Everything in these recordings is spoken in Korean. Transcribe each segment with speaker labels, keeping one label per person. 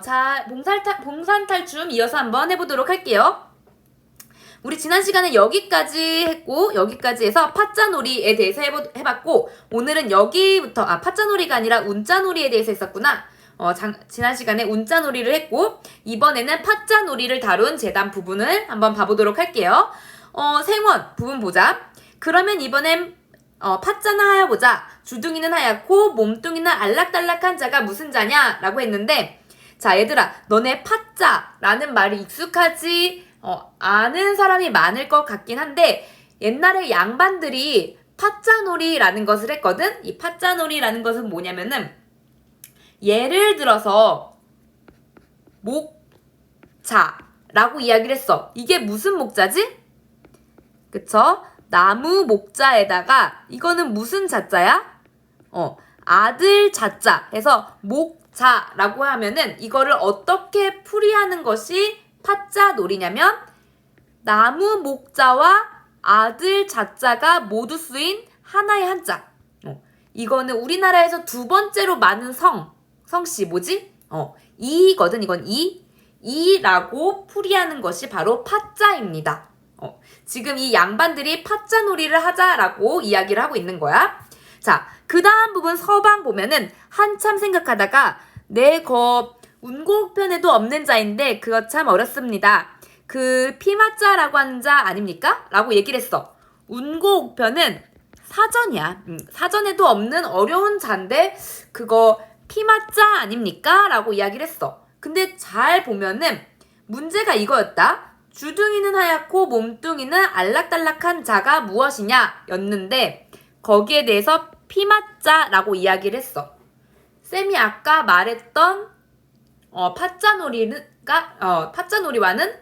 Speaker 1: 자, 봉산탈춤 이어서 한번 해보도록 할게요. 우리 지난 시간에 여기까지 했고, 여기까지 해서 파짜놀이에 대해서 해봤고, 오늘은 여기부터, 파짜놀이가 아니라 운짜놀이에 대해서 했었구나. 지난 시간에 운짜놀이를 했고, 이번에는 파짜놀이를 다룬 재단 부분을 한번 봐보도록 할게요. 생원 부분 보자. 그러면 이번엔 파짜나 하여보자. 주둥이는 하얗고 몸뚱이는 알락달락한 자가 무슨 자냐? 라고 했는데, 자, 얘들아, 너네 파짜라는 말이 익숙하지 아는 사람이 많을 것 같긴 한데, 옛날에 양반들이 파짜놀이라는 것을 했거든? 이 파짜놀이라는 것은 뭐냐면은, 예를 들어서 목자라고 이야기를 했어. 이게 무슨 목자지? 그쵸? 나무 목자에다가 이거는 무슨 자자야? 아들 자자 해서 목자라고 하면은 이거를 어떻게 풀이하는 것이 파짜놀이냐면, 나무 목자와 아들 자자가 모두 쓰인 하나의 한자. 이거는 우리나라에서 두 번째로 많은 성씨 뭐지? 이거든. 이건 이라고 풀이하는 것이 바로 파짜입니다. 지금 이 양반들이 파짜놀이를 하자라고 이야기를 하고 있는 거야. 자, 그 다음 부분 서방 보면은 한참 생각하다가 운곡편에도 없는 자인데 그거 참 어렵습니다. 그 피마자라고 하는 자 아닙니까? 라고 얘기를 했어. 운곡편은 사전이야. 사전에도 없는 어려운 자인데 그거 피마자 아닙니까? 라고 이야기를 했어. 근데 잘 보면은 문제가 이거였다. 주둥이는 하얗고 몸뚱이는 알락달락한 자가 무엇이냐 였는데, 거기에 대해서 피마자라고 이야기를 했어. 쌤이 아까 말했던 파짜놀이와는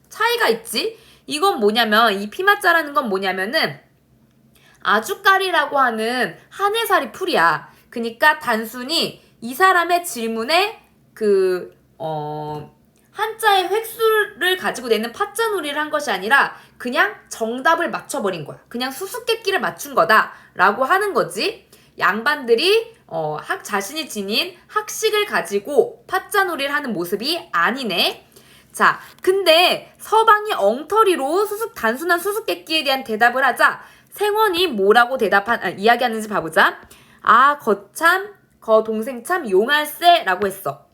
Speaker 1: 차이가 있지. 이건 뭐냐면, 이 피마자라는 건 뭐냐면은 아주까리라고 하는 한해살이 풀이야. 그러니까 단순히 이 사람의 질문에 한자의 획수를 가지고 내는 파짜놀이를 한 것이 아니라 그냥 정답을 맞춰버린 거야. 그냥 수수께끼를 맞춘 거다라고 하는 거지. 양반들이 자신이 지닌 학식을 가지고 파짜놀이를 하는 모습이 아니네. 자, 근데 서방이 엉터리로 단순한 수수께끼에 대한 대답을 하자 생원이 뭐라고 이야기하는지 봐보자. 거참, 동생 참 용할세 라고 했어.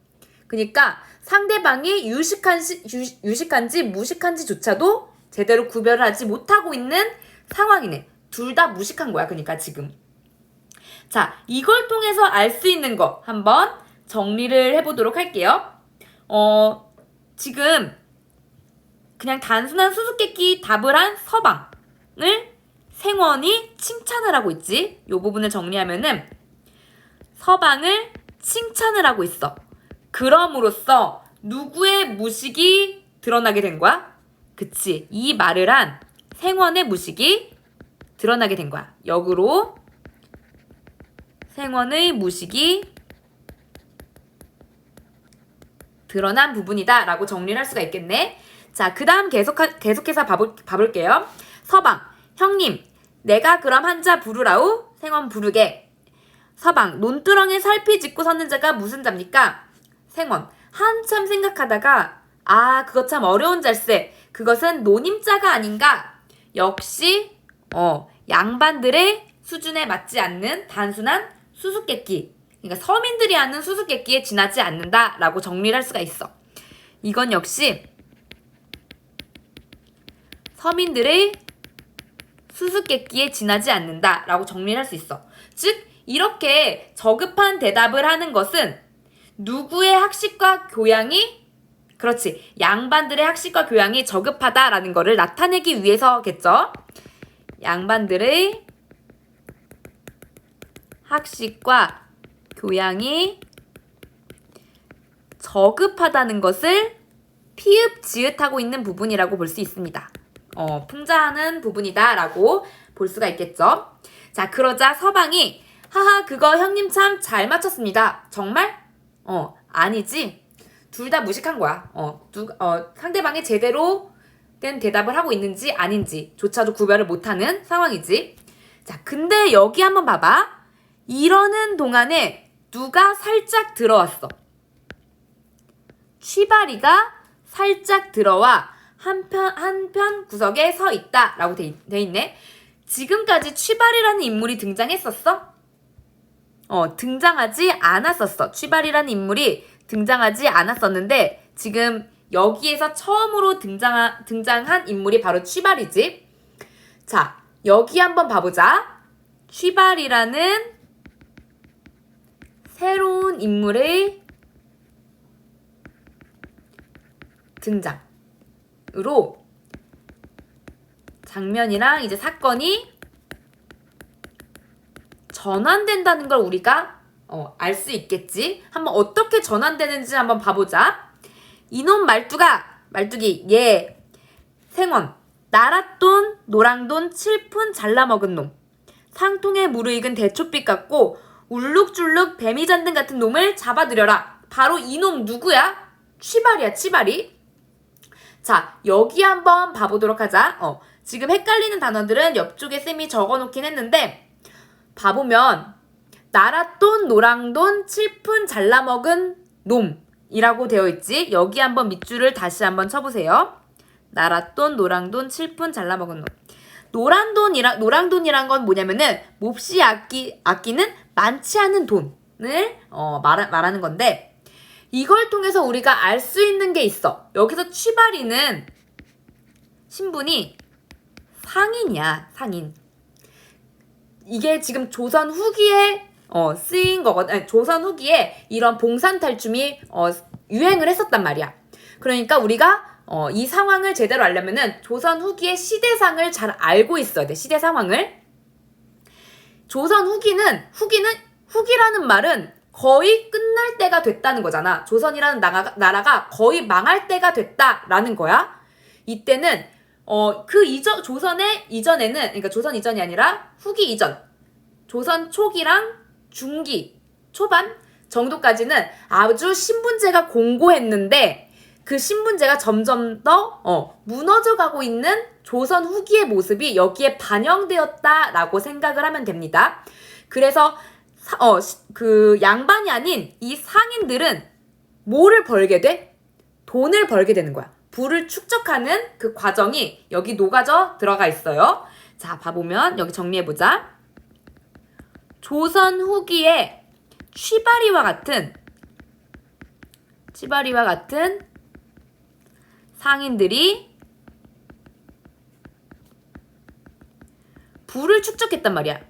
Speaker 1: 그러니까 상대방이 유식한지 무식한지조차도 제대로 구별을 하지 못하고 있는 상황이네. 둘 다 무식한 거야. 그러니까 지금. 자, 이걸 통해서 알 수 있는 거 한번 정리를 해보도록 할게요. 지금 그냥 단순한 수수께끼 답을 한 서방을 생원이 칭찬을 하고 있지. 이 부분을 정리하면은 서방을 칭찬을 하고 있어. 그럼으로써 누구의 무식이 드러나게 된 거야? 그치. 이 말을 한 생원의 무식이 드러나게 된 거야. 역으로 생원의 무식이 드러난 부분이다 라고 정리를 할 수가 있겠네. 자, 그 다음 계속해서 봐볼게요. 서방, 형님, 내가 그럼 한자 부르라우? 생원 부르게. 서방, 논두렁에 살피 짚고 섰는 자가 무슨 자입니까? 생원, 한참 생각하다가 그거 참 어려운 잘세. 그것은 노님자가 아닌가? 역시 양반들의 수준에 맞지 않는 단순한 수수께끼. 그러니까 서민들이 하는 수수께끼에 지나지 않는다라고 정리를 할 수가 있어. 이건 역시 서민들의 수수께끼에 지나지 않는다라고 정리를 할 수 있어. 즉 이렇게 저급한 대답을 하는 것은 누구의 학식과 교양이, 그렇지, 양반들의 학식과 교양이 저급하다라는 거를 나타내기 위해서겠죠. 양반들의 학식과 교양이 저급하다는 것을 피읍, 지읒하고 있는 부분이라고 볼 수 있습니다. 풍자하는 부분이다 라고 볼 수가 있겠죠. 자, 그러자 서방이 하하, 그거 형님 참 잘 맞췄습니다. 정말? 아니지. 둘 다 무식한 거야. 상대방이 제대로 된 대답을 하고 있는지 아닌지 조차도 구별을 못하는 상황이지. 자, 근데 여기 한번 봐봐. 이러는 동안에 누가 살짝 들어왔어. 취바리가 살짝 들어와 한편 구석에 서 있다 라고 돼 있네. 지금까지 취바리라는 인물이 등장했었어? 등장하지 않았었어. 취바리라는 인물이 등장하지 않았었는데 지금 여기에서 처음으로 등장한 인물이 바로 취바리지. 자, 여기 한번 봐보자. 취바리라는 새로운 인물의 등장으로 장면이랑 이제 사건이 전환된다는 걸 우리가 알 수 있겠지. 한번 어떻게 전환되는지 한번 봐보자. 이놈 말뚝이 얘 생원 나랏돈 노랑돈 7푼 잘라먹은 놈 상통에 무르익은 대초빛 같고 울룩줄룩 뱀이 잔등 같은 놈을 잡아들여라. 바로 이놈 누구야? 취바리야, 취바리. 자, 여기 한번 봐보도록 하자. 지금 헷갈리는 단어들은 옆쪽에 쌤이 적어놓긴 했는데 봐보면 나랏돈 노랑돈 7푼 잘라먹은 놈이라고 되어 있지. 여기 한번 밑줄을 다시 한번 쳐보세요. 나랏돈 노랑돈 7푼 잘라먹은 놈. 노랑돈이란 건 뭐냐면은 몹시 아끼는 많지 않은 돈을 말하는 건데 이걸 통해서 우리가 알 수 있는 게 있어. 여기서 취바리는 신분이 상인이야, 상인. 이게 지금 조선 후기에 쓰인 거거든. 아니, 조선 후기에 이런 봉산탈춤이 유행을 했었단 말이야. 그러니까 우리가 이 상황을 제대로 알려면은 조선 후기의 시대상을 잘 알고 있어야 돼. 시대 상황을. 조선 후기라는 말은 거의 끝날 때가 됐다는 거잖아. 조선이라는 나라가 거의 망할 때가 됐다라는 거야. 이때는 조선의 이전에는, 그러니까 조선 이전이 아니라 후기 이전, 조선 초기랑 중기, 초반 정도까지는 아주 신분제가 공고했는데 그 신분제가 점점 더 무너져가고 있는 조선 후기의 모습이 여기에 반영되었다라고 생각을 하면 됩니다. 그래서 그 양반이 아닌 이 상인들은 뭐를 벌게 돼? 돈을 벌게 되는 거야. 부를 축적하는 그 과정이 여기 녹아져 들어가 있어요. 자, 봐보면 여기 정리해보자. 조선 후기에 취바리와 같은 상인들이 부를 축적했단 말이야.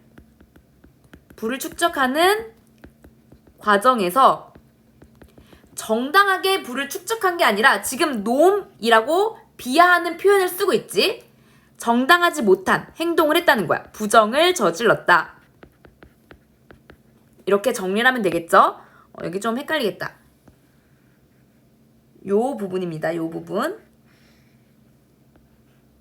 Speaker 1: 부를 축적하는 과정에서 정당하게 부를 축적한 게 아니라 지금 놈이라고 비하하는 표현을 쓰고 있지. 정당하지 못한 행동을 했다는 거야. 부정을 저질렀다. 이렇게 정리를 하면 되겠죠? 여기 좀 헷갈리겠다. 요 부분입니다. 요 부분.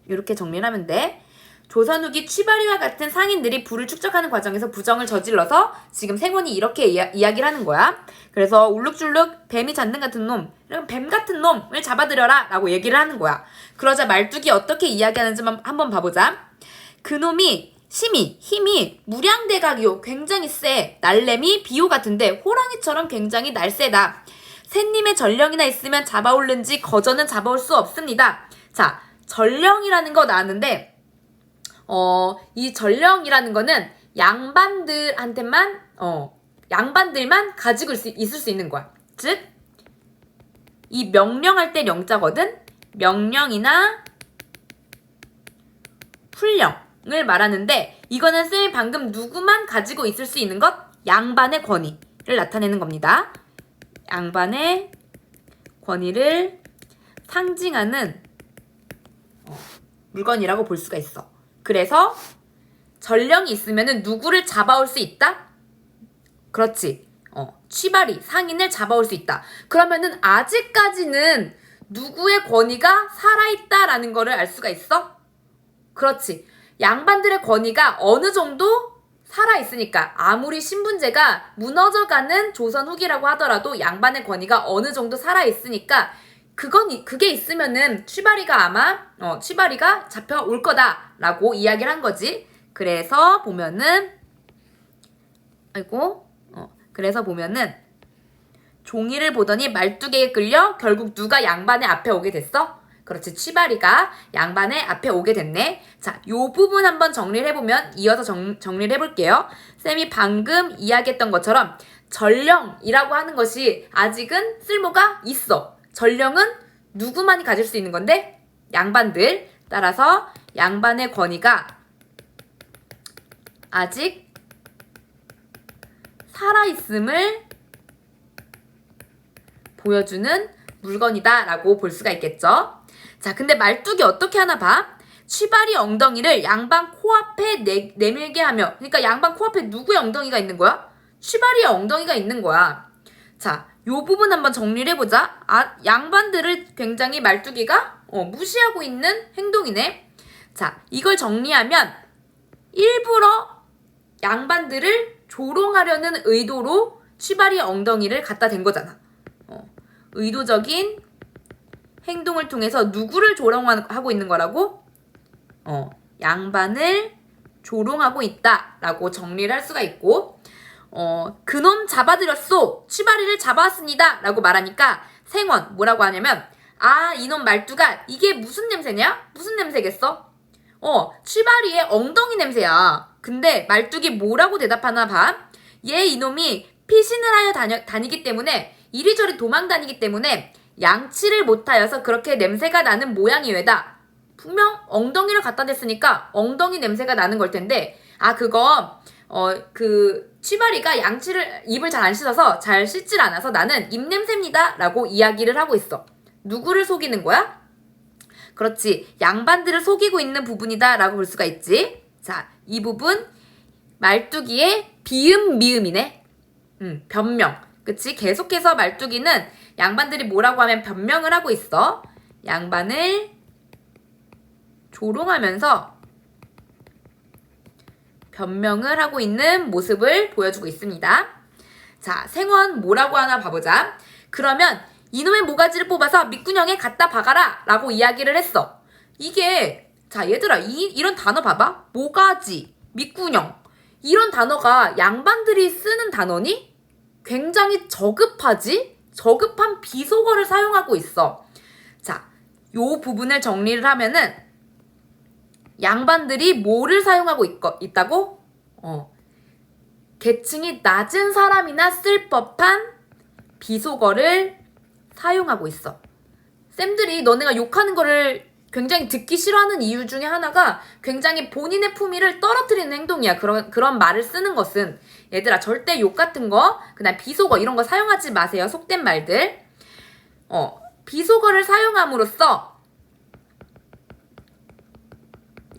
Speaker 1: 이렇게 정리를 하면 돼. 조선 후기 취바리와 같은 상인들이 부를 축적하는 과정에서 부정을 저질러서 지금 생원이 이렇게 이야기를 하는 거야. 그래서 울룩줄룩 뱀이 잔등 같은 놈, 뱀 같은 놈을 잡아들여라 라고 얘기를 하는 거야. 그러자 말뚝이 어떻게 이야기하는지 한번 봐보자. 그놈이 힘이 무량대각이요. 굉장히 세. 날래미 비호 같은데 호랑이처럼 굉장히 날쌔다. 새님의 전령이나 있으면 잡아올는지 거저는 잡아올 수 없습니다. 자, 전령이라는 거 나왔는데 이 전령이라는 거는 양반들만 가지고 있을 수 있는 거야. 즉, 이 명령할 때 명자거든. 명령이나 훈령을 말하는데 이거는 쌤이 방금 누구만 가지고 있을 수 있는 것? 양반의 권위를 나타내는 겁니다. 양반의 권위를 상징하는 물건이라고 볼 수가 있어. 그래서 전령이 있으면은 누구를 잡아올 수 있다? 그렇지. 취바리, 상인을 잡아올 수 있다. 그러면은 아직까지는 누구의 권위가 살아있다라는 거를 알 수가 있어? 그렇지. 양반들의 권위가 어느 정도 살아있으니까 아무리 신분제가 무너져가는 조선 후기라고 하더라도 양반의 권위가 어느 정도 살아있으니까 그게 있으면은 취바리가 잡혀올 거다라고 이야기를 한 거지. 그래서 보면은 종이를 보더니 말뚝에게 끌려 결국 누가 양반의 앞에 오게 됐어? 그렇지, 취바리가 양반의 앞에 오게 됐네. 자, 요 부분 한번 정리를 해보면 이어서 정리를 해볼게요. 쌤이 방금 이야기했던 것처럼 전령이라고 하는 것이 아직은 쓸모가 있어. 전령은 누구만이 가질 수 있는 건데? 양반들. 따라서 양반의 권위가 아직 살아있음을 보여주는 물건이다 라고 볼 수가 있겠죠. 자, 근데 말뚝이 어떻게 하나 봐. 취바리 엉덩이를 양반 코앞에 내밀게 하며, 그러니까 양반 코앞에 누구의 엉덩이가 있는 거야? 취바리의 엉덩이가 있는 거야. 자, 요 부분 한번 정리를 해보자. 양반들을 굉장히 말뚝이가 무시하고 있는 행동이네. 자, 이걸 정리하면 일부러 양반들을 조롱하려는 의도로 취바리의 엉덩이를 갖다 댄 거잖아. 의도적인 행동을 통해서 누구를 조롱하고 있는 거라고? 양반을 조롱하고 있다라고 정리를 할 수가 있고, 그놈 잡아들였소! 취바리를 잡아왔습니다! 라고 말하니까 생원 뭐라고 하냐면, 이놈 말투가 이게 무슨 냄새냐? 무슨 냄새겠어? 취바리의 엉덩이 냄새야. 근데 말뚝이 뭐라고 대답하나 봐? 이놈이 피신을 하여 다니기 때문에, 이리저리 도망 다니기 때문에 양치를 못하여서 그렇게 냄새가 나는 모양이 왜다? 분명 엉덩이를 갖다 댔으니까 엉덩이 냄새가 나는 걸 텐데, 그거 취바리가 입을 잘 안 씻어서 잘 씻질 않아서 나는 입냄새입니다 라고 이야기를 하고 있어. 누구를 속이는 거야? 그렇지, 양반들을 속이고 있는 부분이다 라고 볼 수가 있지. 자, 이 부분 말뚝이의 비음 미음이네. 변명. 그치? 계속해서 말뚝이는 양반들이 뭐라고 하면 변명을 하고 있어. 양반을 조롱하면서 변명을 하고 있는 모습을 보여주고 있습니다. 자, 생원 뭐라고 하나 봐보자. 그러면 이놈의 모가지를 뽑아서 밑구녕에 갖다 박아라 라고 이야기를 했어. 이게, 자, 얘들아, 이런 단어 봐봐. 모가지, 밑구녕. 이런 단어가 양반들이 쓰는 단어니? 굉장히 저급하지? 저급한 비속어를 사용하고 있어. 자, 요 부분을 정리를 하면은 양반들이 뭐를 사용하고 있다고? 계층이 낮은 사람이나 쓸 법한 비속어를 사용하고 있어. 쌤들이 너네가 욕하는 거를 굉장히 듣기 싫어하는 이유 중에 하나가 굉장히 본인의 품위를 떨어뜨리는 행동이야. 그런 말을 쓰는 것은. 얘들아, 절대 욕 같은 거, 그냥 비속어 이런 거 사용하지 마세요. 속된 말들. 비속어를 사용함으로써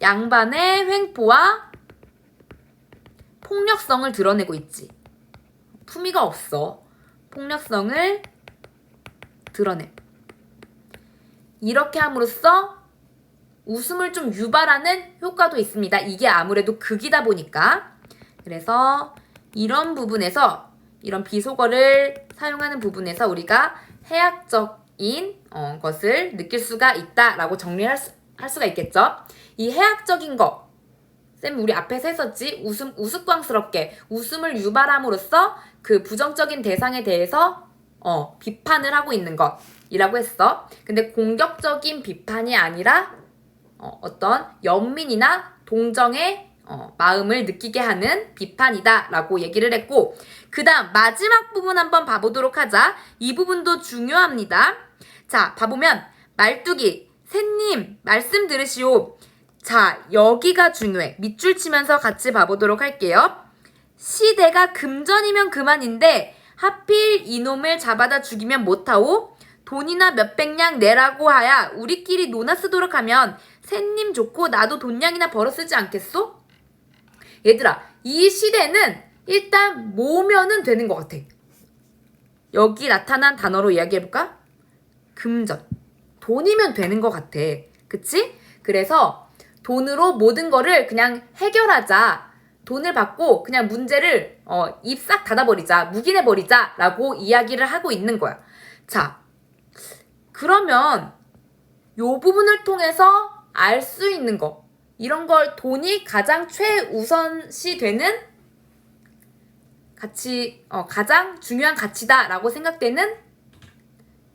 Speaker 1: 양반의 횡포와 폭력성을 드러내고 있지. 품위가 없어. 폭력성을 드러내. 이렇게 함으로써 웃음을 좀 유발하는 효과도 있습니다. 이게 아무래도 극이다 보니까. 그래서 이런 부분에서, 이런 비속어를 사용하는 부분에서 우리가 해학적인 것을 느낄 수가 있다라고 정리할 수가 있겠죠. 이 해학적인 거, 쌤 우리 앞에서 했었지. 우스꽝스럽게 웃음을 유발함으로써 그 부정적인 대상에 대해서 비판을 하고 있는 것이라고 했어. 근데 공격적인 비판이 아니라 어떤 연민이나 동정의 마음을 느끼게 하는 비판이다 라고 얘기를 했고, 그 다음 마지막 부분 한번 봐보도록 하자. 이 부분도 중요합니다. 자, 봐보면 말뚝이 새님 말씀 들으시오. 자, 여기가 중요해. 밑줄 치면서 같이 봐보도록 할게요. 시대가 금전이면 그만인데 하필 이놈을 잡아다 죽이면 못하오? 돈이나 몇백냥 내라고 하야 우리끼리 논아 쓰도록 하면 새님 좋고 나도 돈냥이나 벌어 쓰지 않겠소? 얘들아, 이 시대는 일단 모으면은 되는 것 같아. 여기 나타난 단어로 이야기해볼까? 금전. 돈이면 되는 것 같아. 그치? 그래서 돈으로 모든 거를 그냥 해결하자. 돈을 받고 그냥 문제를 입 싹 닫아버리자. 묵인해버리자. 라고 이야기를 하고 있는 거야. 자, 그러면 요 부분을 통해서 알 수 있는 거, 이런 걸 돈이 가장 최우선시 되는 가장 중요한 가치다라고 생각되는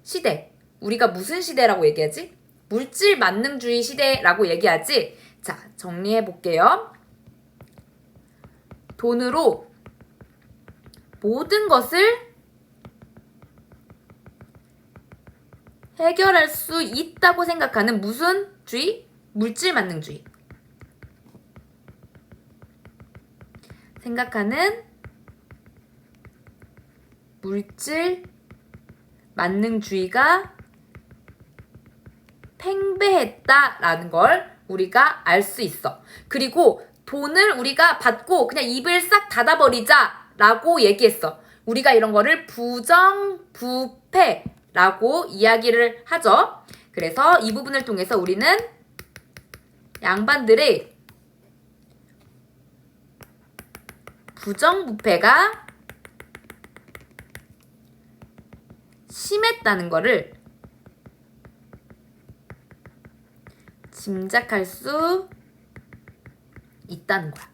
Speaker 1: 시대. 우리가 무슨 시대라고 얘기하지? 물질 만능주의 시대라고 얘기하지? 자, 정리해 볼게요. 돈으로 모든 것을 해결할 수 있다고 생각하는 무슨 주의? 물질 만능주의. 생각하는 물질 만능주의가 팽배했다라는 걸 우리가 알 수 있어. 그리고 돈을 우리가 받고 그냥 입을 싹 닫아버리자라고 얘기했어. 우리가 이런 거를 부정부패라고 이야기를 하죠. 그래서 이 부분을 통해서 우리는 양반들의 부정부패가 심했다는 거를 짐작할 수 있다는 거야.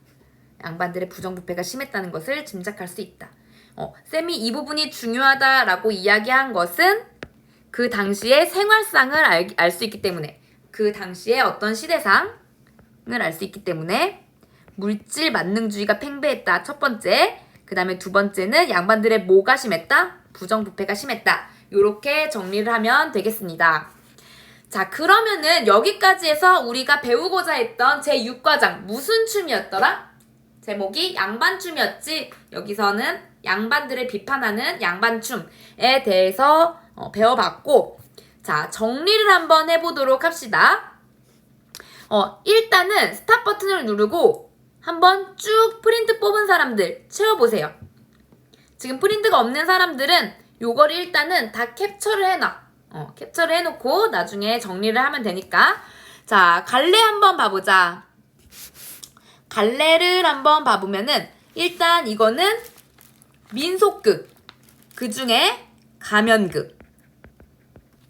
Speaker 1: 양반들의 부정부패가 심했다는 것을 짐작할 수 있다. 쌤이 이 부분이 중요하다라고 이야기한 것은 그 당시의 생활상을 알 수 있기 때문에, 그 당시의 어떤 시대상을 알 수 있기 때문에 물질 만능주의가 팽배했다. 첫 번째. 그 다음에 두 번째는 양반들의 뭐가 심했다? 부정부패가 심했다. 요렇게 정리를 하면 되겠습니다. 자, 그러면은 여기까지 해서 우리가 배우고자 했던 제6과장 무슨 춤이었더라? 제목이 양반춤이었지. 여기서는 양반들을 비판하는 양반춤에 대해서 배워봤고, 자, 정리를 한번 해보도록 합시다. 일단은 스탑 버튼을 누르고 한번 쭉 프린트 뽑은 사람들 채워보세요. 지금 프린트가 없는 사람들은 요거를 일단은 다 캡처를 해놔. 캡처를 해놓고 나중에 정리를 하면 되니까. 자, 갈래 한번 봐보자. 갈래를 한번 봐보면은 일단 이거는 민속극, 그 중에 가면극,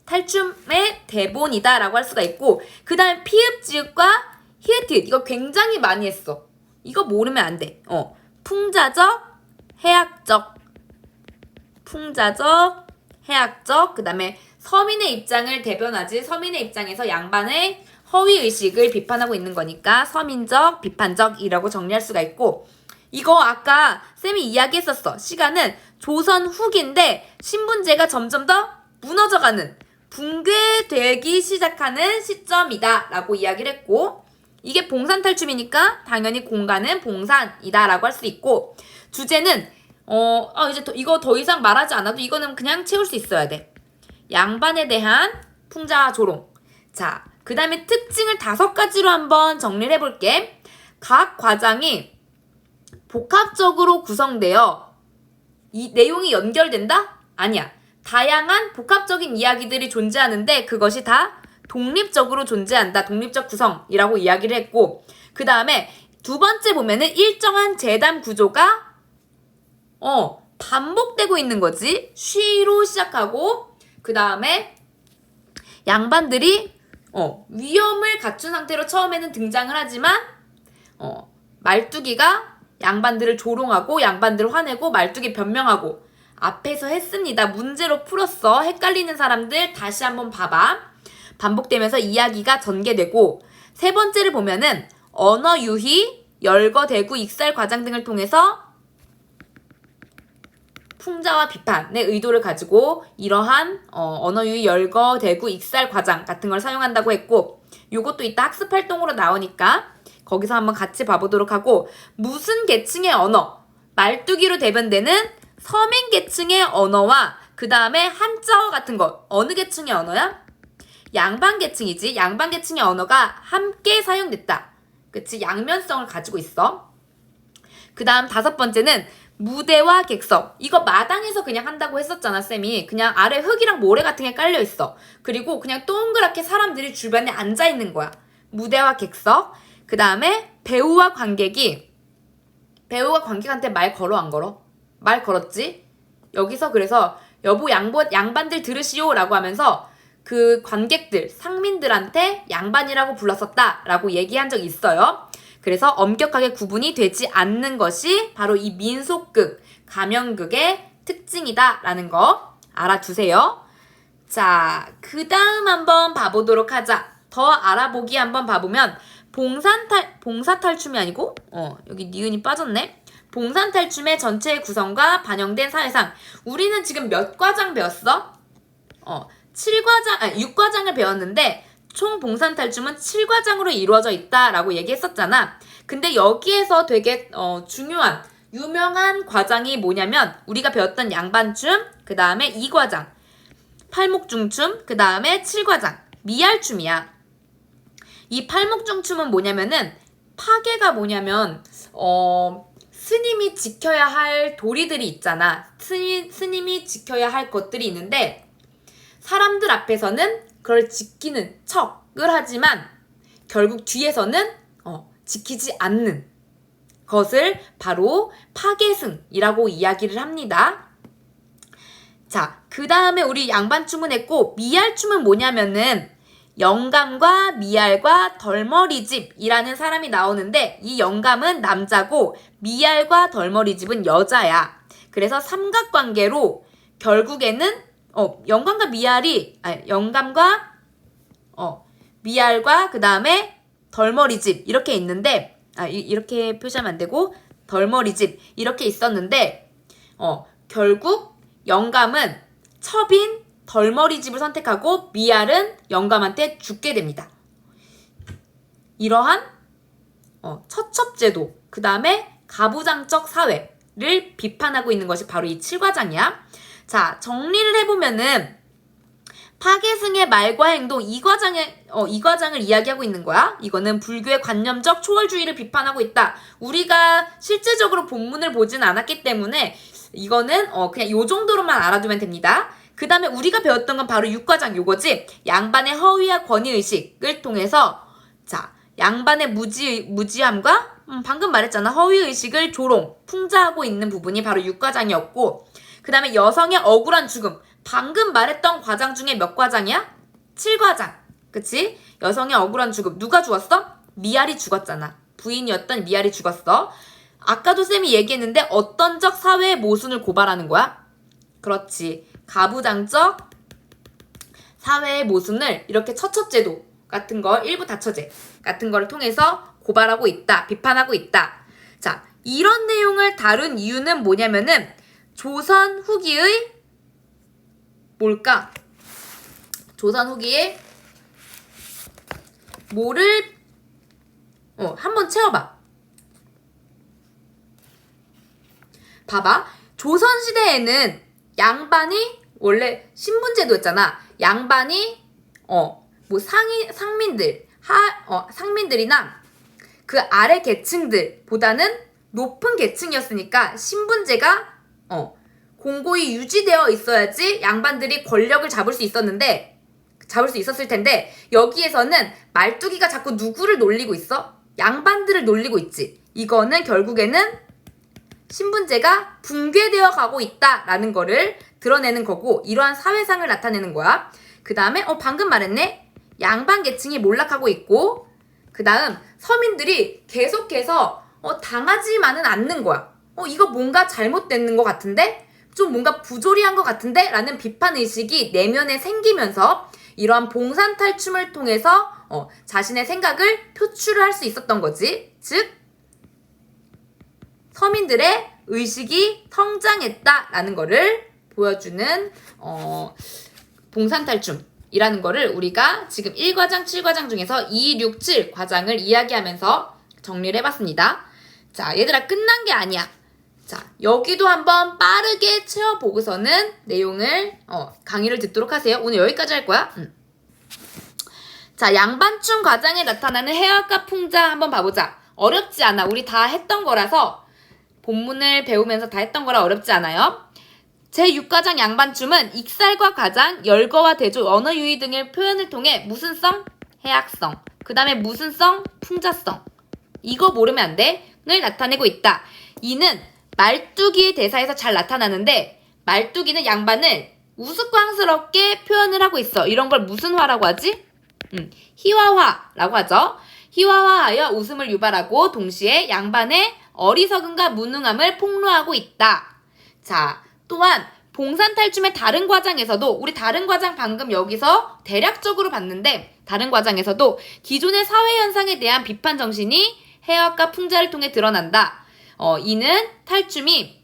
Speaker 1: 탈춤의 대본이다 라고 할 수가 있고, 그 다음에 피읍, 지읒과 히읗, 이거 굉장히 많이 했어. 이거 모르면 안 돼. 풍자적, 해학적, 풍자적, 해학적, 그 다음에 서민의 입장을 대변하지. 서민의 입장에서 양반의 허위의식을 비판하고 있는 거니까 서민적, 비판적이라고 정리할 수가 있고, 이거 아까 쌤이 이야기했었어. 시간은 조선 후기인데 신분제가 점점 더 무너져가는, 붕괴되기 시작하는 시점이다 라고 이야기를 했고, 이게 봉산탈춤이니까 당연히 공간은 봉산이다 라고 할 수 있고, 주제는 이제 이거 더 이상 말하지 않아도 이거는 그냥 채울 수 있어야 돼. 양반에 대한 풍자 조롱. 자, 그 다음에 특징을 5가지로 한번 정리를 해볼게. 각 과장이 복합적으로 구성되어 이 내용이 연결된다? 아니야. 다양한 복합적인 이야기들이 존재하는데 그것이 다 독립적으로 존재한다. 독립적 구성이라고 이야기를 했고, 그 다음에 두 번째 보면은 일정한 재단 구조가 반복되고 있는 거지. 쉬로 시작하고, 그 다음에 양반들이 위험을 갖춘 상태로 처음에는 등장을 하지만 말뚝이가 양반들을 조롱하고 양반들을 화내고 말뚝이 변명하고 앞에서 했습니다. 문제로 풀었어. 헷갈리는 사람들 다시 한번 봐봐. 반복되면서 이야기가 전개되고, 세 번째를 보면은 언어 유희, 열거, 대구, 익살 과장 등을 통해서 풍자와 비판의 의도를 가지고 이러한 언어 유희, 열거, 대구, 익살 과장 같은 걸 사용한다고 했고, 요것도 이따 학습 활동으로 나오니까 거기서 한번 같이 봐보도록 하고, 무슨 계층의 언어, 말뚝이로 대변되는 서민 계층의 언어와 그 다음에 한자어 같은 거, 어느 계층의 언어야? 양반 계층이지. 양반 계층의 언어가 함께 사용됐다. 그치? 양면성을 가지고 있어. 그 다음 5번째는 무대와 객석. 이거 마당에서 그냥 한다고 했었잖아, 쌤이. 그냥 아래 흙이랑 모래 같은 게 깔려 있어. 그리고 그냥 동그랗게 사람들이 주변에 앉아 있는 거야. 무대와 객석. 그 다음에 배우와 관객이, 배우가 관객한테 말 걸어 안 걸어? 말 걸었지? 여기서 그래서 여보 양반들 들으시오 라고 하면서 그 관객들, 상민들한테 양반이라고 불렀었다 라고 얘기한 적이 있어요. 그래서 엄격하게 구분이 되지 않는 것이 바로 이 민속극, 가명극의 특징이다 라는 거 알아두세요. 자, 그 다음 한번 봐보도록 하자. 더 알아보기 한번 봐보면 봉사탈춤이 아니고 여기 니은이 빠졌네. 봉산탈춤의 전체 구성과 반영된 사회상. 우리는 지금 몇 과장 배웠어? 6과장을 배웠는데 총 봉산탈춤은 7과장으로 이루어져 있다라고 얘기했었잖아. 근데 여기에서 되게 중요한 유명한 과장이 뭐냐면 우리가 배웠던 양반춤, 그 다음에 2과장 팔목중춤, 그 다음에 7과장 미알춤이야. 이 팔목중춤은 뭐냐면은 파괴가 뭐냐면 스님이 지켜야 할 도리들이 있잖아. 스님이 지켜야 할 것들이 있는데 사람들 앞에서는 그걸 지키는 척을 하지만 결국 뒤에서는 지키지 않는 것을 바로 파괴승이라고 이야기를 합니다. 자, 그 다음에 우리 양반춤은 했고 미알춤은 뭐냐면은 영감과 미알과 덜머리집이라는 사람이 나오는데 이 영감은 남자고 미알과 덜머리집은 여자야. 그래서 삼각관계로 결국에는 영감과 미알과 그 다음에 덜머리집 이렇게 있는데 이렇게 표시하면 안 되고 덜머리집 이렇게 있었는데 결국 영감은 첩인 덜머리집을 선택하고 미알은 영감한테 죽게 됩니다. 이러한 처첩제도 그 다음에 가부장적 사회를 비판하고 있는 것이 바로 이 7과장이야. 자, 정리를 해보면은 파괴승의 말과 행동 2과장을 이야기하고 있는 거야. 이거는 불교의 관념적 초월주의를 비판하고 있다. 우리가 실제적으로 본문을 보진 않았기 때문에 이거는 그냥 요 정도로만 알아두면 됩니다. 그 다음에 우리가 배웠던 건 바로 6과장 요거지. 양반의 허위와 권위의식을 통해서 자, 양반의 무지함과 방금 말했잖아. 허위의식을 풍자하고 있는 부분이 바로 6과장이었고 그 다음에 여성의 억울한 죽음. 방금 말했던 과장 중에 몇 과장이야? 7과장. 그치? 여성의 억울한 죽음. 누가 죽었어? 미알이 죽었잖아. 부인이었던 미알이 죽었어. 아까도 쌤이 얘기했는데 어떤적 사회의 모순을 고발하는 거야? 그렇지. 가부장적 사회의 모순을 이렇게 처첩제도 같은 거, 일부 다처제 같은 거를 통해서 고발하고 있다. 비판하고 있다. 자, 이런 내용을 다룬 이유는 뭐냐면은 조선 후기의 뭘까? 조선 후기의 뭐를 한번 채워봐. 봐봐. 조선시대에는 양반이 원래 신분제도였잖아. 양반이 상민들이나 그 아래 계층들보다는 높은 계층이었으니까 신분제가 공고히 유지되어 있어야지 양반들이 권력을 잡을 수 있었을 텐데 여기에서는 말뚝이가 자꾸 누구를 놀리고 있어? 양반들을 놀리고 있지. 이거는 결국에는 신분제가 붕괴되어 가고 있다라는 거를 드러내는 거고 이러한 사회상을 나타내는 거야. 그 다음에 방금 말했네. 양반 계층이 몰락하고 있고 그 다음 서민들이 계속해서 당하지만은 않는 거야. 이거 뭔가 잘못된 것 같은데? 좀 뭔가 부조리한 것 같은데? 라는 비판의식이 내면에 생기면서 이러한 봉산탈춤을 통해서 자신의 생각을 표출을 할 수 있었던 거지. 즉 서민들의 의식이 성장했다라는 거를 보여주는 봉산탈춤이라는 거를 우리가 지금 1과장, 7과장 중에서 2, 6, 7 과장을 이야기하면서 정리를 해봤습니다. 자, 얘들아 끝난 게 아니야. 자, 여기도 한번 빠르게 채워보고서는 내용을 강의를 듣도록 하세요. 오늘 여기까지 할 거야. 자, 양반춤 과장에 나타나는 해악과 풍자 한번 봐보자. 어렵지 않아. 우리 다 했던 거라서 본문을 배우면서 다 했던 거라 어렵지 않아요. 제6과장 양반춤은 익살과 과장, 열거와 대조, 언어 유희 등의 표현을 통해 무슨성? 해악성. 그 다음에 무슨성? 풍자성. 이거 모르면 안 돼. 를 나타내고 있다. 이는 말뚝이의 대사에서 잘 나타나는데 말뚝이는 양반을 우스꽝스럽게 표현을 하고 있어. 이런 걸 무슨 화라고 하지? 희화화라고 하죠. 희화화하여 웃음을 유발하고 동시에 양반의 어리석음과 무능함을 폭로하고 있다. 자, 또한 봉산탈춤의 다른 과장에서도 우리 다른 과장 방금 여기서 대략적으로 봤는데 다른 과장에서도 기존의 사회현상에 대한 비판 정신이 해학과 풍자를 통해 드러난다. 이는 탈춤이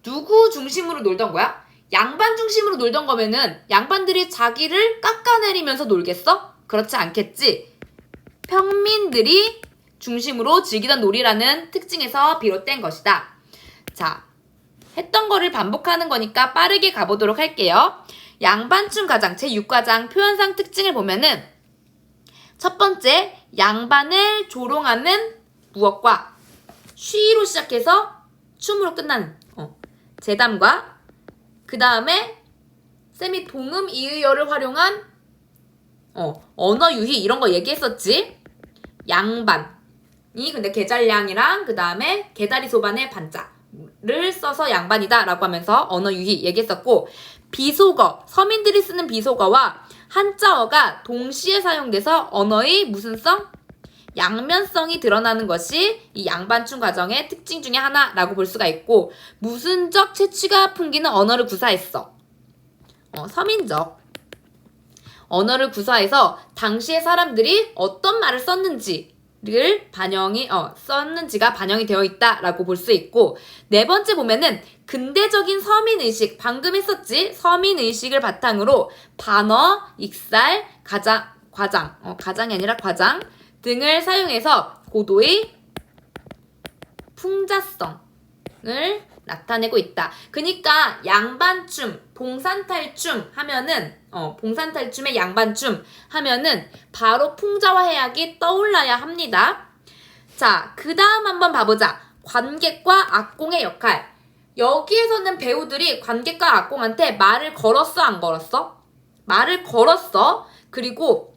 Speaker 1: 누구 중심으로 놀던 거야? 양반 중심으로 놀던 거면은 양반들이 자기를 깎아내리면서 놀겠어? 그렇지 않겠지. 평민들이 중심으로 즐기던 놀이라는 특징에서 비롯된 것이다. 자, 했던 거를 반복하는 거니까 빠르게 가보도록 할게요. 양반춤 과장 제6과장 표현상 특징을 보면은 첫 번째, 양반을 조롱하는 무엇과 쉬로 시작해서 춤으로 끝나는 재담과 그 다음에 쌤이 동음 이의어를 활용한 언어 유희 이런 거 얘기했었지. 양반이 근데 계잘량이랑 그 다음에 개다리 소반의 반자를 써서 양반이다 라고 하면서 언어 유희 얘기했었고, 비속어, 서민들이 쓰는 비속어와 한자어가 동시에 사용돼서 언어의 무슨 성? 양면성이 드러나는 것이 이 양반춤 과정의 특징 중에 하나라고 볼 수가 있고, 무슨적 채취가 풍기는 언어를 구사했어. 서민적 언어를 구사해서 당시의 사람들이 어떤 말을 썼는지를 썼는지가 반영이 되어 있다라고 볼 수 있고, 네 번째 보면은 근대적인 서민의식, 방금 했었지? 서민의식을 바탕으로 반어, 익살, 가장이 아니라 과장 등을 사용해서 고도의 풍자성을 나타내고 있다. 그러니까 양반춤, 봉산탈춤 하면은 봉산탈춤의 양반춤 하면은 바로 풍자와 해악이 떠올라야 합니다. 자, 그 다음 한번 봐보자. 관객과 악공의 역할. 여기에서는 배우들이 관객과 악공한테 말을 걸었어, 안 걸었어? 말을 걸었어. 그리고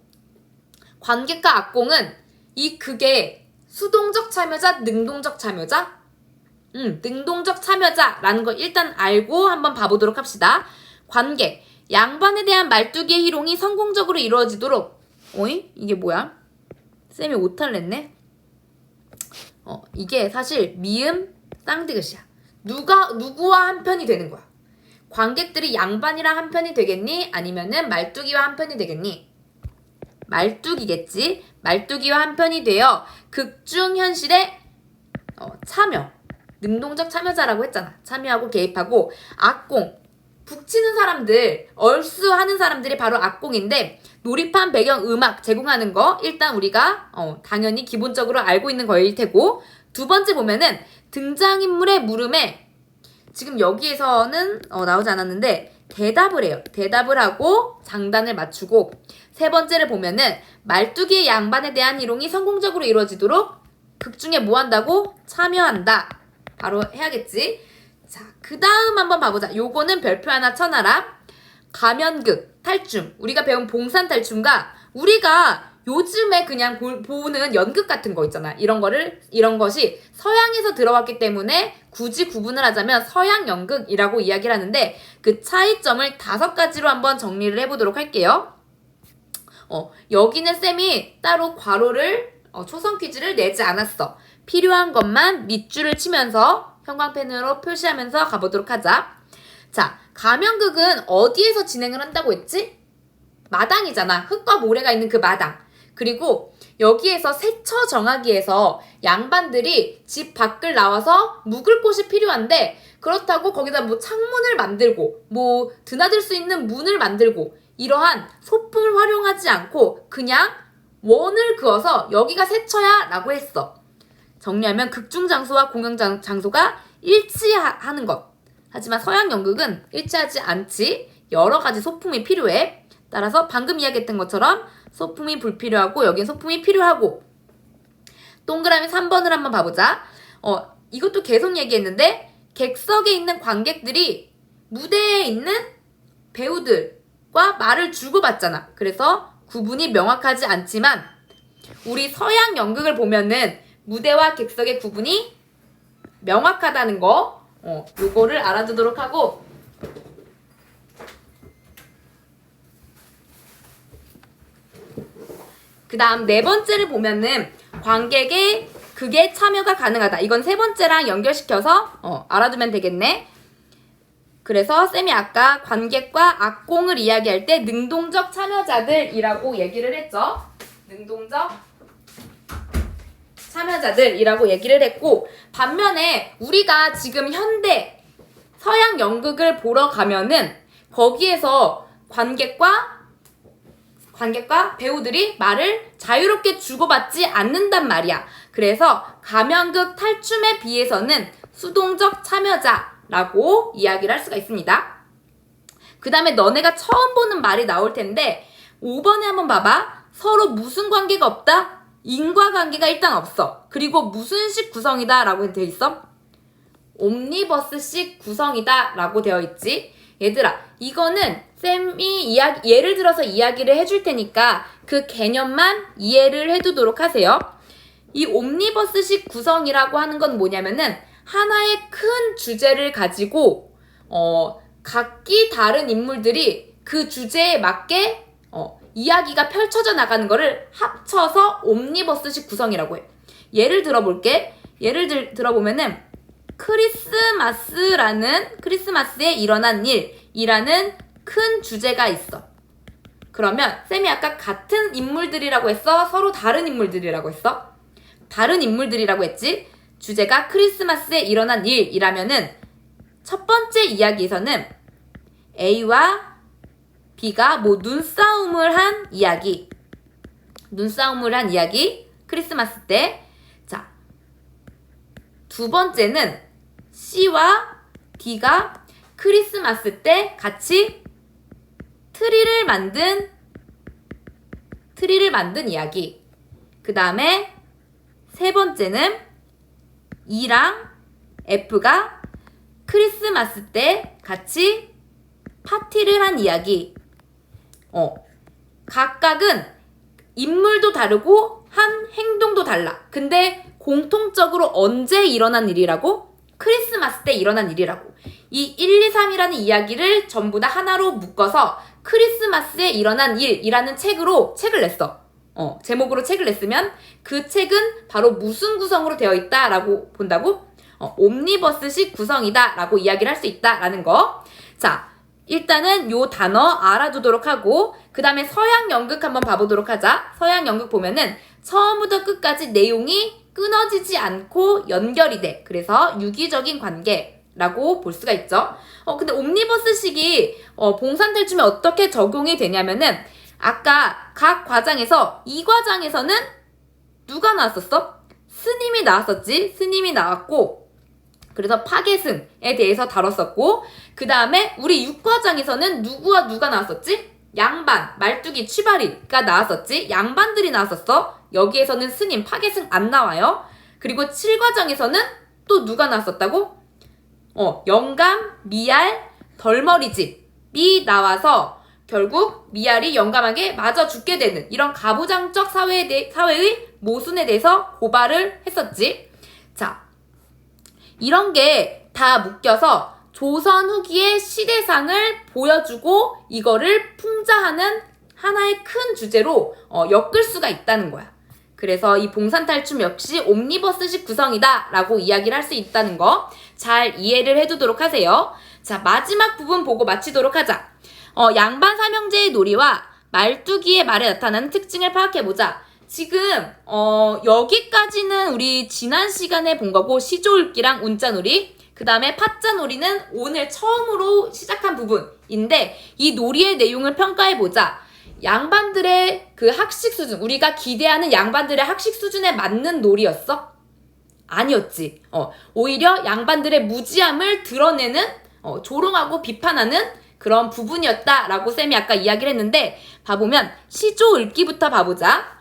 Speaker 1: 관객과 악공은 이 극의 수동적 참여자, 능동적 참여자? 능동적 참여자라는 걸 일단 알고 한번 봐보도록 합시다. 관객, 양반에 대한 말뚝의 희롱이 성공적으로 이루어지도록. 이게 뭐야? 쌤이 오타를 냈네? 이게 사실 미음 쌍디귿이야. 누구와 한 편이 되는 거야? 관객들이 양반이랑 한 편이 되겠니? 아니면은 말뚝이와 한 편이 되겠니? 말뚝이겠지. 말뚝이와 한 편이 되어 극중 현실에 참여, 능동적 참여자라고 했잖아. 참여하고 개입하고. 악공, 북치는 사람들, 얼쑤하는 사람들이 바로 악공인데, 놀이판 배경 음악 제공하는 거 일단 우리가 당연히 기본적으로 알고 있는 거일 테고, 두 번째 보면은 등장인물의 물음에 지금 여기에서는 나오지 않았는데 대답을 해요. 대답을 하고 장단을 맞추고, 세 번째를 보면은 말뚝이의 양반에 대한 희롱이 성공적으로 이루어지도록 극중에 뭐 한다고? 참여한다. 바로 해야겠지. 자, 그 다음 한번 봐보자. 요거는 별표 하나 쳐놔라. 가면극, 탈춤. 우리가 배운 봉산탈춤과 우리가 요즘에 그냥 보는 연극 같은 거 있잖아. 이런 것이 서양에서 들어왔기 때문에 굳이 구분을 하자면 서양 연극이라고 이야기를 하는데, 그 차이점을 5가지로 한번 정리를 해보도록 할게요. 여기는 쌤이 따로 괄호를 초성 퀴즈를 내지 않았어. 필요한 것만 밑줄을 치면서 형광펜으로 표시하면서 가보도록 하자. 자, 가면극은 어디에서 진행을 한다고 했지? 마당이잖아. 흙과 모래가 있는 그 마당. 그리고 여기에서 세처 정하기에서 양반들이 집 밖을 나와서 묵을 곳이 필요한데, 그렇다고 거기다 뭐 창문을 만들고 뭐 드나들 수 있는 문을 만들고 이러한 소품을 활용하지 않고 그냥 원을 그어서 여기가 세처야 라고 했어. 정리하면 극중 장소와 공연 장소가 일치하는 것. 하지만 서양 연극은 일치하지 않지. 여러 가지 소품이 필요해. 따라서 방금 이야기했던 것처럼 소품이 불필요하고 여긴 소품이 필요하고. 동그라미 3번을 한번 봐보자. 이것도 계속 얘기했는데, 객석에 있는 관객들이 무대에 있는 배우들과 말을 주고받잖아. 그래서 구분이 명확하지 않지만 우리 서양 연극을 보면은 무대와 객석의 구분이 명확하다는 거, 요거를 알아두도록 하고, 그 다음 4번째를 보면은 관객의 극에 참여가 가능하다. 이건 3번째랑 연결시켜서 알아두면 되겠네. 그래서 쌤이 아까 관객과 악공을 이야기할 때 능동적 참여자들이라고 얘기를 했죠. 능동적 참여자들이라고 얘기를 했고, 반면에 우리가 지금 현대 서양 연극을 보러 가면은 거기에서 관객과 배우들이 말을 자유롭게 주고받지 않는단 말이야. 그래서 가면극 탈춤에 비해서는 수동적 참여자라고 이야기를 할 수가 있습니다. 그 다음에 너네가 처음 보는 말이 나올 텐데 5번에 한번 봐봐. 서로 무슨 관계가 없다? 인과관계가 일단 없어. 그리고 무슨 식 구성이다 라고 되어 있어? 옴니버스식 구성이다 라고 되어 있지. 얘들아, 이거는 쌤이 예를 들어서 이야기를 해줄 테니까 그 개념만 이해를 해두도록 하세요. 이 옴니버스식 구성이라고 하는 건 뭐냐면은 하나의 큰 주제를 가지고 각기 다른 인물들이 그 주제에 맞게 이야기가 펼쳐져 나가는 거를 합쳐서 옴니버스식 구성이라고 해. 예를 들어볼게. 예를 들어보면은 크리스마스에 일어난 일이라는 큰 주제가 있어. 그러면 쌤이 아까 같은 인물들이라고 했어? 서로 다른 인물들이라고 했어? 다른 인물들이라고 했지? 주제가 크리스마스에 일어난 일이라면은 첫 번째 이야기에서는 A와 B가 눈싸움을 한 이야기. 크리스마스 때. 자, 두 번째는 C와 D가 크리스마스 때 같이 트리를 만든 이야기. 그 다음에 세 번째는 E랑 F가 크리스마스 때 같이 파티를 한 이야기. 각각은 인물도 다르고 한 행동도 달라. 근데 공통적으로 언제 일어난 일이라고? 크리스마스 때 일어난 일이라고. 이 1, 2, 3이라는 이야기를 전부 다 하나로 묶어서 크리스마스에 일어난 일이라는 책을 냈어. 제목으로 책을 냈으면 그 책은 바로 무슨 구성으로 되어 있다라고 본다고? 옴니버스식 구성이다 라고 이야기를 할 수 있다라는 거. 자, 일단은 요 단어 알아두도록 하고 그 다음에 서양 연극 한번 봐보도록 하자. 서양 연극 보면은 처음부터 끝까지 내용이 끊어지지 않고 연결이 돼. 그래서 유기적인 관계라고 볼 수가 있죠. 근데 옴니버스식이 봉산탈춤에 어떻게 적용이 되냐면은 아까 각 과장에서 이 과장에서는 누가 나왔었어? 스님이 나왔었지. 스님이 나왔고 그래서 파괴승에 대해서 다뤘었고 그 다음에 우리 6과장에서는 누구와 누가 나왔었지? 양반, 말뚝이, 취바리가 나왔었지. 양반들이 나왔었어. 여기에서는 스님, 파괴승 안 나와요. 그리고 7과장에서는 또 누가 나왔었다고? 영감, 미알, 덜머리집이 나와서 결국 미알이 영감에게 맞아 죽게 되는 이런 가부장적 사회의 모순에 대해서 고발을 했었지. 자, 이런 게 다 묶여서 조선 후기의 시대상을 보여주고 이거를 풍자하는 하나의 큰 주제로 엮을 수가 있다는 거야. 그래서 이 봉산탈춤 역시 옴니버스식 구성이다 라고 이야기를 할 수 있다는 거 잘 이해를 해두도록 하세요. 자, 마지막 부분 보고 마치도록 하자. 양반 삼형제의 놀이와 말뚝이의 말에 나타나는 특징을 파악해보자. 지금 여기까지는 우리 지난 시간에 본 거고 시조읽기랑 운자놀이 그 다음에 파자놀이는 오늘 처음으로 시작한 부분인데 이 놀이의 내용을 평가해보자. 양반들의 그 학식 수준, 우리가 기대하는 양반들의 학식 수준에 맞는 놀이였어? 아니었지. 오히려 양반들의 무지함을 드러내는 조롱하고 비판하는 그런 부분이었다라고 쌤이 아까 이야기를 했는데 봐보면 시조읽기부터 봐보자.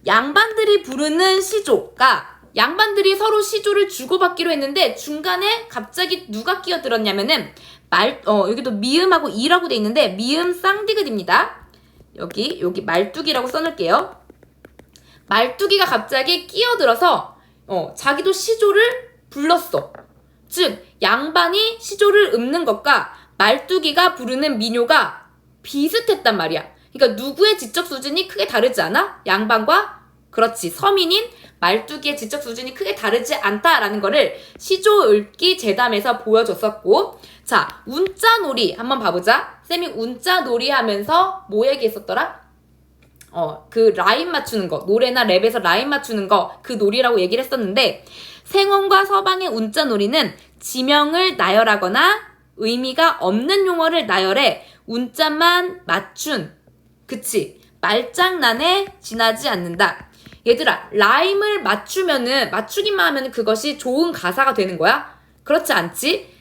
Speaker 1: 양반들이 부르는 시조가 양반들이 서로 시조를 주고받기로 했는데 중간에 갑자기 누가 끼어들었냐면은 여기도 미음하고 이라고 돼 있는데 미음 쌍디귿입니다. 여기 말뚝이라고 써놓을게요. 말뚝이가 갑자기 끼어들어서 자기도 시조를 불렀어. 즉 양반이 시조를 읊는 것과 말뚝이가 부르는 민요가 비슷했단 말이야. 그러니까 누구의 지적 수준이 크게 다르지 않아? 양반과 그렇지. 서민인 말뚝이의 지적 수준이 크게 다르지 않다라는 거를 시조읽기 재담에서 보여줬었고, 자, 운자놀이 한번 봐보자. 쌤이 운자놀이 하면서 뭐 얘기했었더라? 그 라임 맞추는 거, 노래나 랩에서 라임 맞추는 거, 그 놀이라고 얘기를 했었는데, 생원과 서방의 운자놀이는 지명을 나열하거나 의미가 없는 용어를 나열해 운자만 맞춘, 그치, 말장난에 지나지 않는다. 얘들아, 라임을 맞추기만 하면 그것이 좋은 가사가 되는 거야? 그렇지 않지?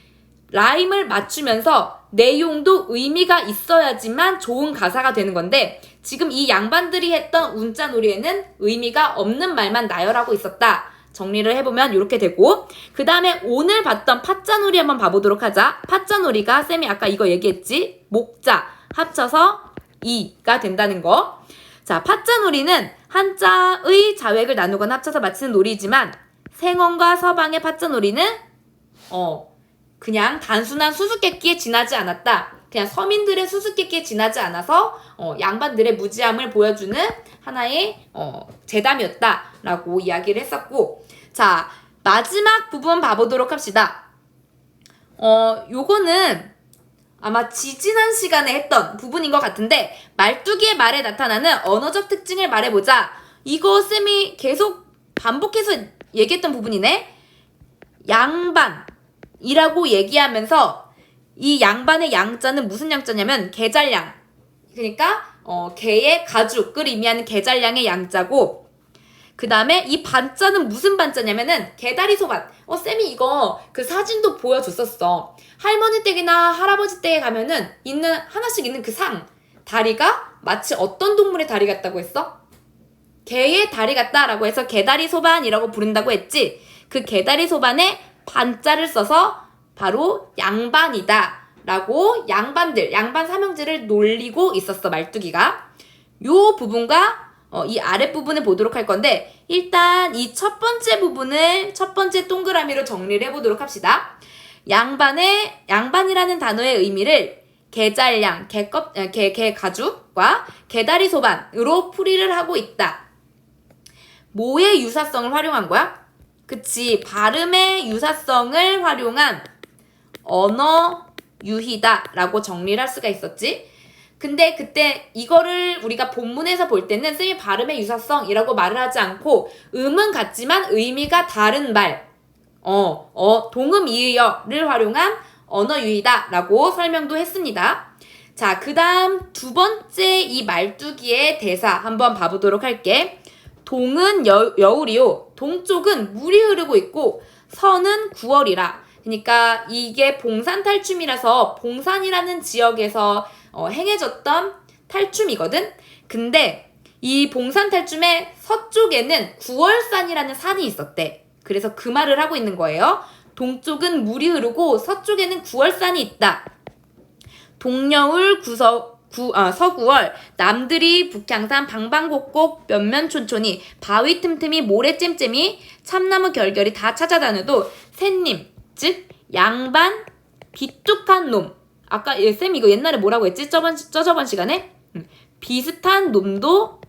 Speaker 1: 라임을 맞추면서 내용도 의미가 있어야지만 좋은 가사가 되는 건데, 지금 이 양반들이 했던 운자놀이에는 의미가 없는 말만 나열하고 있었다. 정리를 해보면 이렇게 되고, 그 다음에 오늘 봤던 파자놀이 한번 봐보도록 하자. 파자놀이가 쌤이 아까 이거 얘기했지? 목자 합쳐서 이가 된다는 거. 자, 파자놀이는 한자의 자획을 나누거나 합쳐서 맞히는 놀이지만, 생원과 서방의 파자놀이는 그냥 단순한 수수께끼에 지나지 않았다. 그냥 서민들의 수수께끼에 지나지 않아서 양반들의 무지함을 보여주는 하나의 재담이었다라고 이야기를 했었고, 자, 마지막 부분 봐보도록 합시다. 요거는 아마 지지난 시간에 했던 부분인 것 같은데, 말뚝이의 말에 나타나는 언어적 특징을 말해보자. 이거 쌤이 계속 반복해서 얘기했던 부분이네. 양반이라고 얘기하면서 이 양반의 양자는 무슨 양자냐면 게잘량. 그러니까 개의 가죽을 의미하는 게잘량의 양자고, 그 다음에 이 반자는 무슨 반자냐면은 개다리 소반. 쌤이 이거 그 사진도 보여줬었어. 할머니 댁이나 할아버지 댁에 가면은 하나씩 있는 그 상, 다리가 마치 어떤 동물의 다리 같다고 했어? 개의 다리 같다라고 해서 개다리 소반이라고 부른다고 했지. 그 개다리 소반에 반자를 써서 바로 양반이다 라고 양반 삼형제를 놀리고 있었어, 말뚝이가. 요 부분과 이 아랫부분을 보도록 할 건데, 일단 이 첫 번째 동그라미로 정리를 해보도록 합시다. 양반이라는 단어의 의미를 게잘량, 개 가죽과 개다리 소반으로 풀이를 하고 있다. 뭐의 유사성을 활용한 거야? 그치, 발음의 유사성을 활용한 언어 유희다 라고 정리를 할 수가 있었지. 근데 그때 이거를 우리가 본문에서 볼 때는 쌤이 발음의 유사성이라고 말을 하지 않고 음은 같지만 의미가 다른 말, 동음 이의어를 활용한 언어 유희다 라고 설명도 했습니다. 자, 그 다음 두 번째 이 말뚝이의 대사 한번 봐보도록 할게. 동은 여울이요. 동쪽은 물이 흐르고 있고 서는 9월이라. 그러니까 이게 봉산탈춤이라서 봉산이라는 지역에서 행해졌던 탈춤이거든. 근데 이 봉산탈춤의 서쪽에는 9월산이라는 산이 있었대. 그래서 그 말을 하고 있는 거예요. 동쪽은 물이 흐르고 서쪽에는 9월산이 있다. 동여울 서구월 남들이 북향산 방방곡곡 면면촌촌이 바위 틈틈이 모래 잼잼이 참나무 결결이 다 찾아다녀도 샌님, 즉 양반 비뚝한 놈, 아까 쌤 이거 옛날에 뭐라고 했지? 저저번 시간에? 비슷한 놈도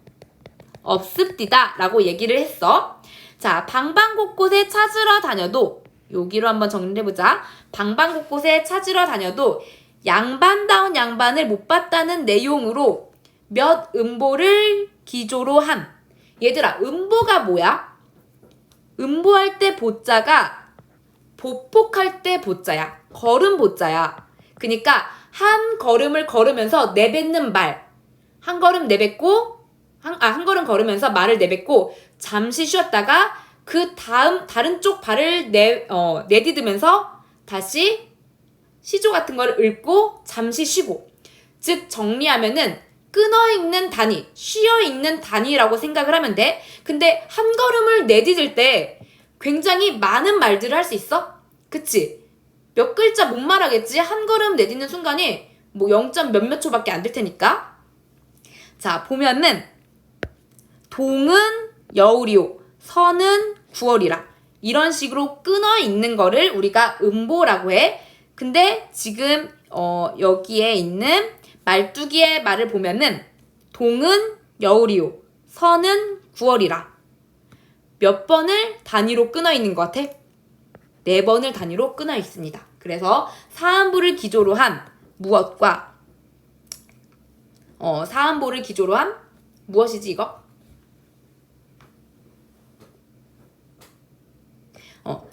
Speaker 1: 없습디다 라고 얘기를 했어. 자, 방방곳곳에 찾으러 다녀도, 여기로 한번 정리해보자. 방방곳곳에 찾으러 다녀도 양반다운 양반을 못 봤다는 내용으로 몇 음보를 기조로 함. 얘들아, 음보가 뭐야? 음보할 때 보자가 보폭할 때 보자야. 걸음 보자야. 그러니까 한 걸음을 걸으면서 내뱉는 말. 한 걸음 내뱉고 한 걸음 걸으면서 말을 내뱉고 잠시 쉬었다가 그 다른 쪽 발을 내디디면서 다시 시조 같은 거를 읊고 잠시 쉬고. 즉 정리하면은 끊어있는 단위, 쉬어있는 단위라고 생각을 하면 돼. 근데 한 걸음을 내디딜 때 굉장히 많은 말들을 할 수 있어? 그치? 몇 글자 못 말하겠지? 한 걸음 내딛는 순간이 뭐 0. 몇몇 초밖에 안 될 테니까. 자, 보면은 동은 여울이요, 서는 9월이라. 이런 식으로 끊어 있는 거를 우리가 음보라고 해. 근데 지금 여기에 있는 말뚝이의 말을 보면은 동은 여울이요, 서는 9월이라 몇 번을 단위로 끊어 있는 것 같아? 4번을 단위로 끊어 있습니다. 그래서 사음보를 기조로 한 무엇과 사음보를 기조로 한 무엇이지 이거?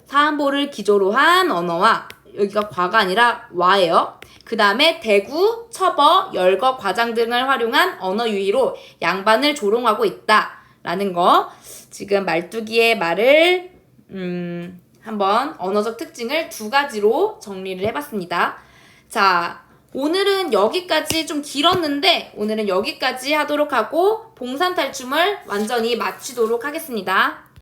Speaker 1: 사음보를 기조로 한 언어와 여기가 과가 아니라 와예요. 그 다음에 대구, 첩어, 열거, 과장 등을 활용한 언어 유희로 양반을 조롱하고 있다 라는 거. 지금 말뚝이의 말을 한번 언어적 특징을 2가지로 정리를 해봤습니다. 자, 오늘은 여기까지 좀 길었는데 오늘은 여기까지 하도록 하고 봉산탈춤을 완전히 마치도록 하겠습니다.